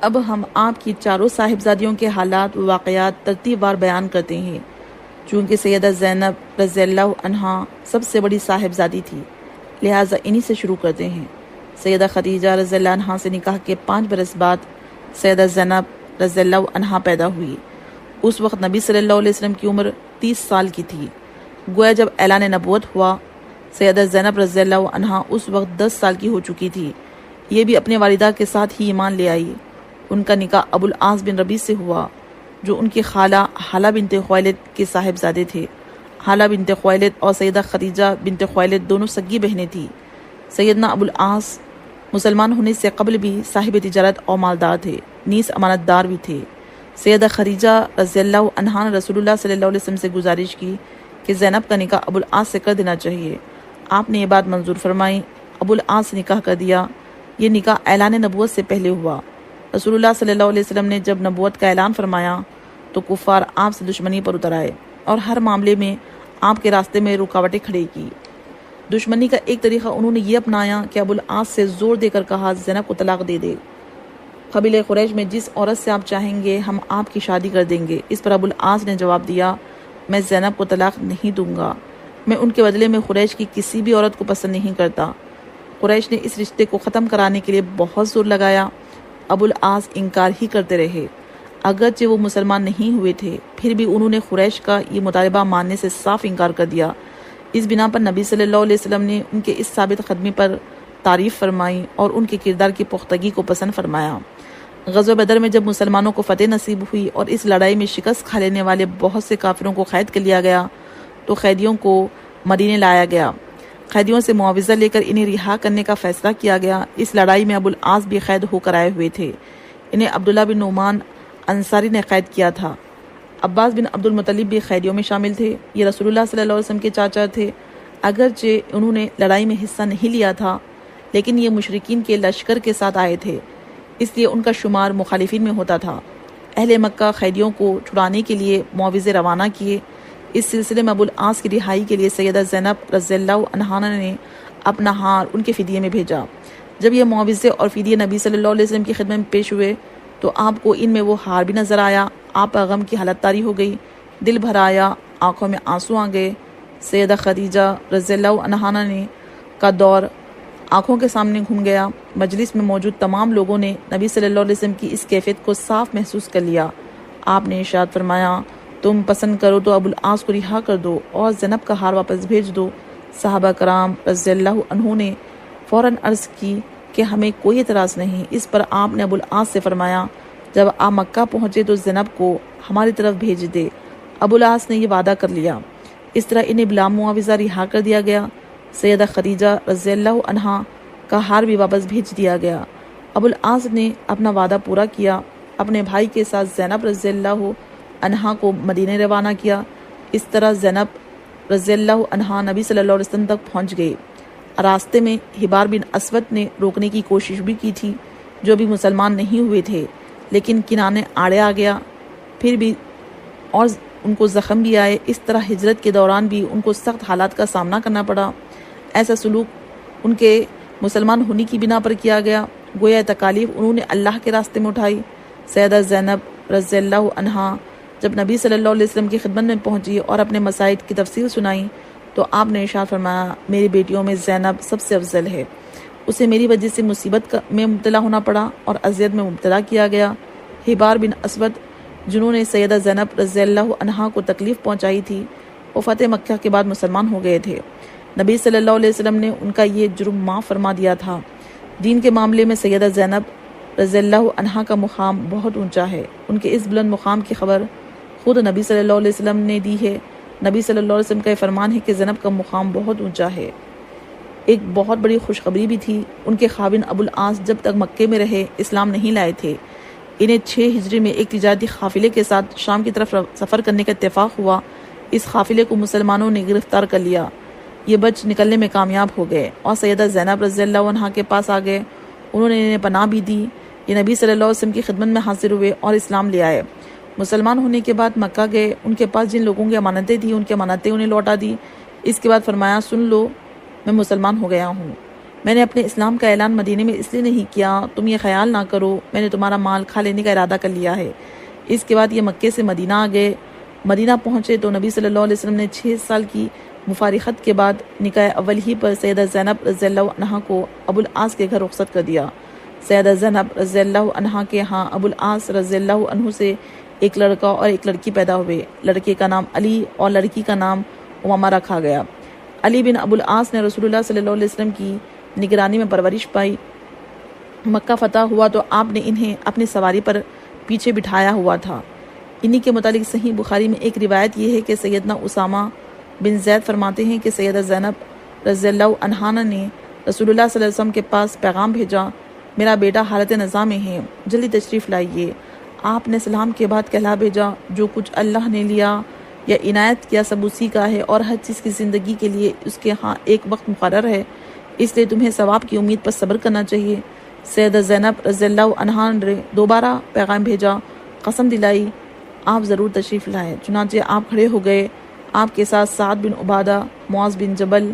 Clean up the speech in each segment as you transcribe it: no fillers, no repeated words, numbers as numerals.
اب ہم آپ کی چاروں صاحبزادیوں کے حالات و واقعات ترتیب وار بیان کرتے ہیں۔ چونکہ سیدہ زینب رضی اللہ عنہا سب سے بڑی صاحبزادی تھی، لہٰذا انہی سے شروع کرتے ہیں۔ سیدہ خدیجہ رضی اللہ عنہا سے نکاح کے 5 برس بعد سیدہ زینب رضی اللہ عنہا پیدا ہوئی۔ اس وقت نبی صلی اللہ علیہ وسلم کی عمر 30 سال کی تھی۔ گویا جب اعلان نبوت ہوا، سیدہ زینب رضی اللہ عنہا اس وقت 10 سال کی ہو چکی تھی۔ یہ بھی اپنے والدہ کے ساتھ ہی ایمان لے آئی۔ ان کا نکاح ابو العاص بن ربیع سے ہوا، جو ان کی خالہ حالہ بنت خویلد کے صاحبزادے تھے۔ حالہ بنت خویلد اور سیدہ خدیجہ بنت خویلد دونوں سگی بہنیں تھیں۔ سیدنا ابو العاص مسلمان ہونے سے قبل بھی صاحب تجارت اور مالدار تھے، نیز امانت دار بھی تھے۔ سیدہ خدیجہ رضی اللہ عنہا نے رسول اللہ صلی اللہ علیہ وسلم سے گزارش کی کہ زینب کا نکاح ابو العاص سے کر دینا چاہیے۔ آپ نے یہ بات منظور فرمائی، ابو العاص سے نکاح کر دیا۔ یہ نکاح اعلان نبوت سے پہلے ہوا۔ رسول اللہ صلی اللہ علیہ وسلم نے جب نبوت کا اعلان فرمایا تو کفار آپ سے دشمنی پر اتر آئے اور ہر معاملے میں آپ کے راستے میں رکاوٹیں کھڑی کی۔ دشمنی کا ایک طریقہ انہوں نے یہ اپنایا کہ ابو العاص سے زور دے کر کہا زینب کو طلاق دے دے۔ قبیلہ قریش میں جس عورت سے آپ چاہیں گے ہم آپ کی شادی کر دیں گے۔ اس پر ابو العاص نے جواب دیا، میں زینب کو طلاق نہیں دوں گا، میں ان کے بدلے میں قریش کی کسی بھی عورت کو پسند نہیں کرتا۔ قریش نے اس رشتے کو ختم کرانے کے لیے بہت زور لگایا۔ ابو العاص انکار ہی کرتے رہے، اگرچہ وہ مسلمان نہیں ہوئے تھے، پھر بھی انہوں نے قریش کا یہ مطالبہ ماننے سے صاف انکار کر دیا۔ اس بنا پر نبی صلی اللہ علیہ وسلم نے ان کے اس ثابت قدمی پر تعریف فرمائی اور ان کے کردار کی پختگی کو پسند فرمایا۔ غزوہ بدر میں جب مسلمانوں کو فتح نصیب ہوئی اور اس لڑائی میں شکست کھا لینے والے بہت سے کافروں کو قید کر لیا گیا تو قیدیوں کو مدینے لایا گیا۔ قیدیوں سے معاوضہ لے کر انہیں رہا کرنے کا فیصلہ کیا گیا۔ اس لڑائی میں ابو العاص بھی قید ہو کر آئے ہوئے تھے۔ انہیں عبداللہ بن نعمان انصاری نے قید کیا تھا۔ عباس بن عبد المطلب بھی قیدیوں میں شامل تھے۔ یہ رسول اللہ صلی اللہ علیہ وسلم کے چاچا تھے۔ اگرچہ انہوں نے لڑائی میں حصہ نہیں لیا تھا، لیکن یہ مشرکین کے لشکر کے ساتھ آئے تھے، اس لیے ان کا شمار مخالفین میں ہوتا تھا۔ اہل مکہ قیدیوں کو چھڑانے کے لیے معاوضے روانہ کیے۔ اس سلسلے میں ابو العاص کی رہائی کے لیے سیدہ زینب رضی اللہ عنہا نے اپنا ہار ان کے فدیے میں بھیجا۔ جب یہ معاوضے اور فدیے نبی صلی اللہ علیہ وسلم کی خدمت میں پیش ہوئے تو آپ کو ان میں وہ ہار بھی نظر آیا۔ آپ پر غم کی حالت طاری ہو گئی، دل بھر آیا، آنکھوں میں آنسو آ گئے۔ سیدہ خدیجہ رضی اللہ عنہا نے کا دور آنکھوں کے سامنے گھوم گیا۔ مجلس میں موجود تمام لوگوں نے نبی صلی اللہ علیہ وسلم کی اس کیفیت کو صاف محسوس کر لیا۔ آپ نے ارشاد فرمایا، تم پسند کرو تو ابو العاص کو رہا کر دو اور زینب کا ہار واپس بھیج دو۔ صحابہ کرام رضی اللہ عنہ نے فوراً عرض کی کہ ہمیں کوئی اعتراض نہیں۔ اس پر آپ نے ابو العاص سے فرمایا، جب آپ مکہ پہنچے تو زینب کو ہماری طرف بھیج دے۔ ابو العاص نے یہ وعدہ کر لیا۔ اس طرح انہیں بلا معاوضہ رہا کر دیا گیا۔ سیدہ خدیجہ رضی اللہ عنہا کا ہار بھی واپس بھیج دیا گیا۔ ابو العاص نے اپنا وعدہ پورا کیا، اپنے بھائی کے ساتھ زینب رضی اللہ عنہا کو مدینے روانہ کیا۔ اس طرح زینب رضی اللہ عنہا نبی صلی اللہ علیہ وسلم تک پہنچ گئے۔ راستے میں حبار بن اسود نے روکنے کی کوشش بھی کی تھی، جو بھی مسلمان نہیں ہوئے تھے، لیکن کنانے آڑے آ گیا، پھر بھی اور ان کو زخم بھی آئے۔ اس طرح ہجرت کے دوران بھی ان کو سخت حالات کا سامنا کرنا پڑا۔ ایسا سلوک ان کے مسلمان ہونے کی بنا پر کیا گیا، گویا تکالیف انہوں نے اللہ کے راستے میں اٹھائی۔ سیدہ زینب رضی اللہ عنہا جب نبی صلی اللہ علیہ وسلم کی خدمت میں پہنچی اور اپنے مسائل کی تفصیل سنائی تو آپ نے ارشاد فرمایا، میری بیٹیوں میں زینب سب سے افضل ہے، اسے میری وجہ سے مصیبت میں مبتلا ہونا پڑا اور اذیت میں مبتلا کیا گیا۔ حبار بن اسود جنہوں نے سیدہ زینب رضی اللہ عنہا کو تکلیف پہنچائی تھی، وہ فتح مکہ کے بعد مسلمان ہو گئے تھے۔ نبی صلی اللہ علیہ وسلم نے ان کا یہ جرم معاف فرما دیا تھا۔ دین کے معاملے میں سیدہ زینب رضی اللہ عنہا کا مقام بہت اونچا ہے۔ ان کے اس بلند مقام کی خبر خود نبی صلی اللہ علیہ وسلم نے دی ہے۔ نبی صلی اللہ علیہ وسلم کا یہ فرمان ہے کہ زینب کا مقام بہت اونچا ہے۔ ایک بہت بڑی خوشخبری بھی تھی، ان کے خاوند ابو العاص جب تک مکے میں رہے اسلام نہیں لائے تھے۔ انہیں 6 ہجری میں ایک تجارتی قافلے کے ساتھ شام کی طرف سفر کرنے کا اتفاق ہوا۔ اس قافلے کو مسلمانوں نے گرفتار کر لیا۔ یہ بچ نکلنے میں کامیاب ہو گئے اور سیدہ زینب رضی اللہ عنہا کے پاس آ گئے۔ انہوں نے انہیں پناہ بھی دی۔ یہ نبی صلی اللہ علیہ وسلم کی خدمت میں حاضر ہوئے اور اسلام لے آئے۔ مسلمان ہونے کے بعد مکہ گئے، ان کے پاس جن لوگوں کی امانتیں تھیں ان کی امانتیں انہیں لوٹا دی۔ اس کے بعد فرمایا، سن لو میں مسلمان ہو گیا ہوں۔ میں نے اپنے اسلام کا اعلان مدینے میں اس لیے نہیں کیا، تم یہ خیال نہ کرو میں نے تمہارا مال کھا لینے کا ارادہ کر لیا ہے۔ اس کے بعد یہ مکے سے مدینہ آ گئے۔ مدینہ پہنچے تو نبی صلی اللہ علیہ وسلم نے 6 سال کی مفارقت کے بعد نکاح اول ہی پر سیدہ زینب رضی اللہ عنہا کو ابو العاص کے گھر رخصت کر دیا۔ سیدہ زینب رضی اللہ عنہا کے ہاں ابو العاص رضی اللہ عنہ سے ایک لڑکا اور ایک لڑکی پیدا ہوئے۔ لڑکے کا نام علی اور لڑکی کا نام امامہ رکھا گیا۔ علی بن ابو العاص نے رسول اللہ صلی اللہ علیہ وسلم کی نگرانی میں پرورش پائی۔ مکہ فتح ہوا تو آپ نے انہیں اپنی سواری پر پیچھے بٹھایا ہوا تھا۔ انہی کے متعلق صحیح بخاری میں ایک روایت یہ ہے کہ سیدنا اسامہ بن زید فرماتے ہیں کہ سیدہ زینب رضی اللہ عنہا نے رسول اللہ صلی اللہ علیہ وسلم کے پاس پیغام بھیجا، میرا بیٹا حالت نزاع میں ہے، جلدی تشریف لائیے۔ آپ نے سلام کے بعد کہلا بھیجا، جو کچھ اللہ نے لیا یا عنایت کیا سب اسی کا ہے، اور ہر چیز کی زندگی کے لیے اس کے ہاں ایک وقت مقرر ہے، اس لیے تمہیں ثواب کی امید پر صبر کرنا چاہیے۔ سیدہ زینب رضی اللہ عنہا نے دوبارہ پیغام بھیجا، قسم دلائی آپ ضرور تشریف لائیں۔ چنانچہ آپ کھڑے ہو گئے۔ آپ کے ساتھ سعد بن عبادہ، معاذ بن جبل،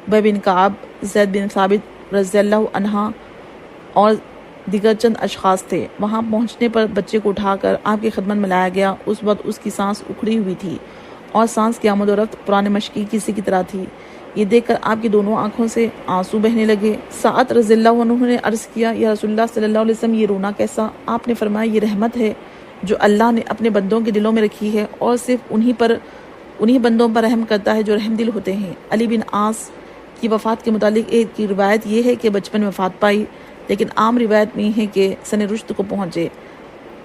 ابی بن کعب، زید بن ثابت رضی اللہ عنہ اور دیگر چند اشخاص تھے۔ وہاں پہنچنے پر بچے کو اٹھا کر آپ کی خدمت میں لایا گیا۔ اس وقت اس کی سانس اکھڑی ہوئی تھی اور سانس کی آمد و رفت پرانے مشکی کسی کی طرح تھی۔ یہ دیکھ کر آپ کی دونوں آنکھوں سے آنسو بہنے لگے۔ سعد رضی اللہ عنہ نے عرض کیا، یا رسول اللہ صلی اللہ علیہ وسلم یہ رونا کیسا؟ آپ نے فرمایا، یہ رحمت ہے جو اللہ نے اپنے بندوں کے دلوں میں رکھی ہے، اور صرف انہی بندوں پر رحم کرتا ہے جو رحم دل ہوتے ہیں۔ علی بن عاص کی وفات کے متعلق ایک کی روایت یہ ہے کہ بچپن میں وفات پائی، لیکن عام روایت میں ہے کہ سن رشد کو پہنچے۔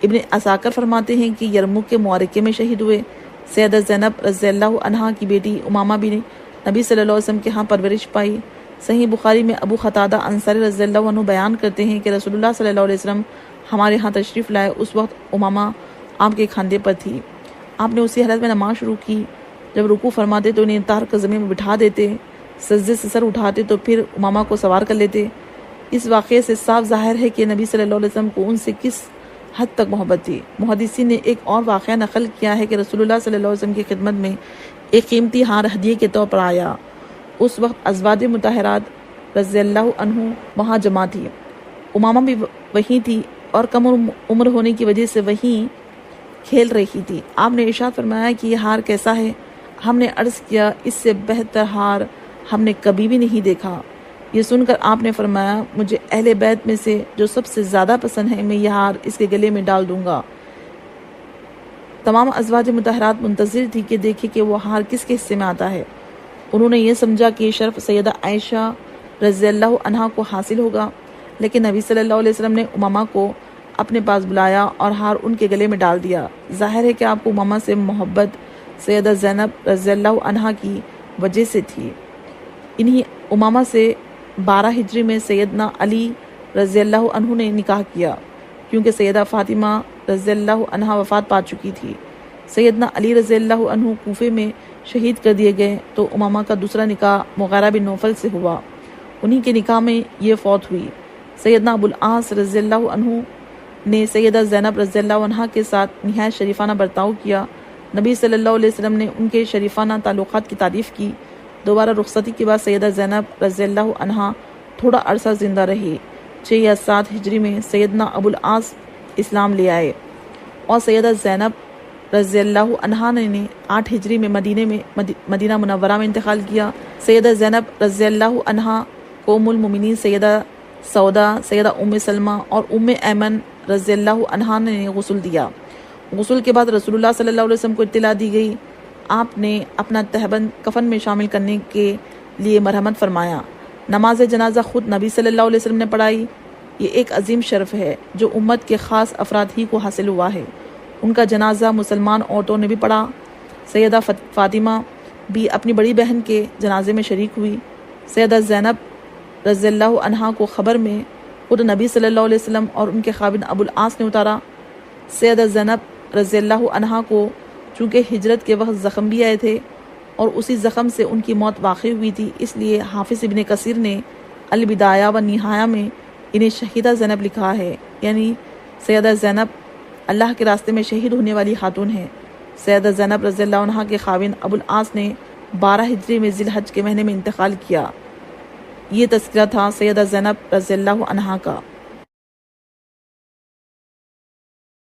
ابن عساکر فرماتے ہیں کہ یرموک کے معرکے میں شہید ہوئے۔ سیدہ زینب رضی اللہ عنہا کی بیٹی امامہ بھی نبی صلی اللہ علیہ وسلم کے ہاں پرورش پائی۔ صحیح بخاری میں ابو قتادہ انصاری رضی اللہ عنہ بیان کرتے ہیں کہ رسول اللہ صلی اللہ علیہ وسلم ہمارے ہاں تشریف لائے۔ اس وقت امامہ آپ کے کھاندے پر تھی۔ آپ نے اسی حالت میں نماز شروع کی۔ جب رکوع فرماتے تو انہیں اتار کر زمین میں بٹھا دیتے، سجدے سے سر اٹھاتے تو پھر امامہ کو سوار کر لیتے۔ اس واقعے سے صاف ظاہر ہے کہ نبی صلی اللہ علیہ وسلم کو ان سے کس حد تک محبت تھی۔ محدثین نے ایک اور واقعہ نقل کیا ہے کہ رسول اللہ صلی اللہ علیہ وسلم کی خدمت میں ایک قیمتی ہار ہدیے کے طور پر آیا۔ اس وقت ازواج مطہرات رضی اللہ عنہ وہاں جمع تھی۔ امامہ بھی وہیں تھی اور کم عمر ہونے کی وجہ سے وہیں کھیل رہی تھی۔ آپ نے ارشاد فرمایا کہ یہ ہار کیسا ہے؟ ہم نے عرض کیا، اس سے بہتر ہار ہم نے کبھی بھی نہیں دیکھا۔ یہ سن کر آپ نے فرمایا، مجھے اہل بیت میں سے جو سب سے زیادہ پسند ہے میں یہ ہار اس کے گلے میں ڈال دوں گا۔ تمام ازواج مطہرات منتظر تھی کہ دیکھے کہ وہ ہار کس کے حصے میں آتا ہے۔ انہوں نے یہ سمجھا کہ یہ شرف سیدہ عائشہ رضی اللہ عنہا کو حاصل ہوگا، لیکن نبی صلی اللہ علیہ وسلم نے امامہ کو اپنے پاس بلایا اور ہار ان کے گلے میں ڈال دیا۔ ظاہر ہے کہ آپ کو امامہ سے محبت سیدہ زینب رضی اللہ عنہا کی وجہ سے تھی۔ انہی امامہ سے 12 ہجری میں سیدنا علی رضی اللہ عنہ نے نکاح کیا، کیونکہ سیدہ فاطمہ رضی اللہ عنہا وفات پا چکی تھی۔ سیدنا علی رضی اللہ عنہ کوفے میں شہید کر دیے گئے تو امامہ کا دوسرا نکاح مغیرہ بن نوفل سے ہوا۔ انہی کے نکاح میں یہ فوت ہوئی۔ سیدنا ابو العاص رضی اللہ عنہ نے سیدہ زینب رضی اللہ عنہا کے ساتھ نہایت شریفانہ برتاؤ کیا۔ نبی صلی اللہ علیہ وسلم نے ان کے شریفانہ تعلقات کی تعریف کی۔ دوبارہ رخصتی کے بعد سیدہ زینب رضی اللہ عنہا تھوڑا عرصہ زندہ رہی۔ 6 یا 7 ہجری میں سیدنا ابو العاص اسلام لے آئے اور سیدہ زینب رضی اللہ عنہا نے 8 ہجری میں مدینہ منورہ میں انتقال کیا۔ سیدہ زینب رضی اللہ عنہا کو ام المومنین سیدہ سودا، سیدہ ام سلمہ اور ام ایمن رضی اللہ عنہا نے غسل دیا۔ غسل کے بعد رسول اللہ صلی اللہ علیہ وسلم کو اطلاع دی گئی۔ آپ نے اپنا تہبند کفن میں شامل کرنے کے لیے مرحمت فرمایا۔ نماز جنازہ خود نبی صلی اللہ علیہ وسلم نے پڑھائی۔ یہ ایک عظیم شرف ہے جو امت کے خاص افراد ہی کو حاصل ہوا ہے۔ ان کا جنازہ مسلمان عورتوں نے بھی پڑھا۔ سیدہ فاطمہ بھی اپنی بڑی بہن کے جنازے میں شریک ہوئی۔ سیدہ زینب رضی اللہ عنہا کو خبر میں خود نبی صلی اللہ علیہ وسلم اور ان کے خاوند ابو العاص نے اتارا۔ سیدہ زینب رضی اللہ عنہا کو چونکہ ہجرت کے وقت زخم بھی آئے تھے اور اسی زخم سے ان کی موت واقع ہوئی تھی، اس لیے حافظ ابن کثیر نے البدایہ و نہایہ میں انہیں شہیدہ زینب لکھا ہے، یعنی سیدہ زینب اللہ کے راستے میں شہید ہونے والی خاتون ہے۔ سیدہ زینب رضی اللہ عنہا کے خاوند ابو العاص نے 12 ہجری میں ذی الحج کے مہینے میں انتقال کیا۔ یہ تذکرہ تھا سیدہ زینب رضی اللہ عنہا کا۔